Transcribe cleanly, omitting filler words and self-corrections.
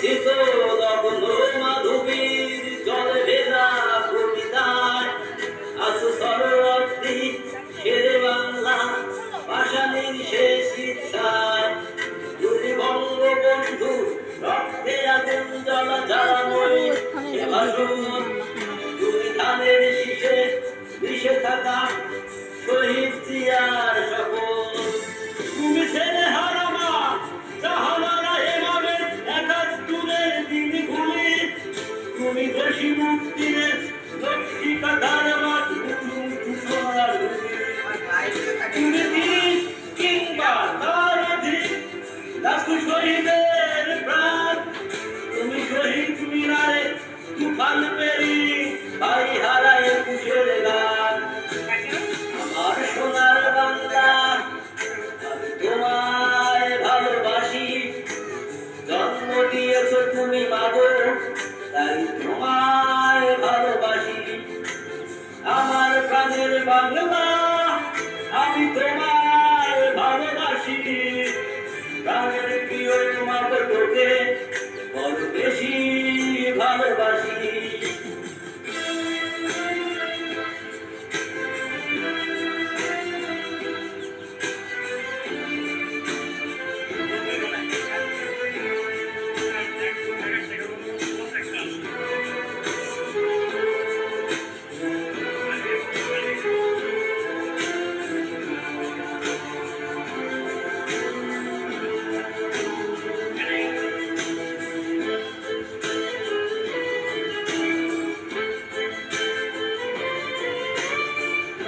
শীত লগ্ন মাধবীর জলে ভেজা কবিতায় আজ সরস্বতী শেরে বাংলা ভাষানীর শেষ ইচ্ছায় যদি বঙ্গবন্ধু রক্তে আগুন জ্বালা জ্বালাময় সে ভাষণ দুই ধানের শীষে মিশে থাকা শহীদ জিয়ার সকল তুমি ছেলে হারামা জাহানারা এমামের একাত্তরের দিন ঘুমি তুমি দোষী মুক্তির লক্ষ্মী কাঁথার মাঠ তুমি বীর কিংবা তার অধিক লাখো শহীদের প্রাণ তুমি শহীদ মিনারে তুফান পেরি ভাই হারায় একুশের গান আমার সোনার বাংলা আমি তোমায় ভালোবাসি জন্ম দিয়েছ তুমি মাগো তাই তোমায় ভালোবাসি আমার প্রাণের বাংলা আমি তোমার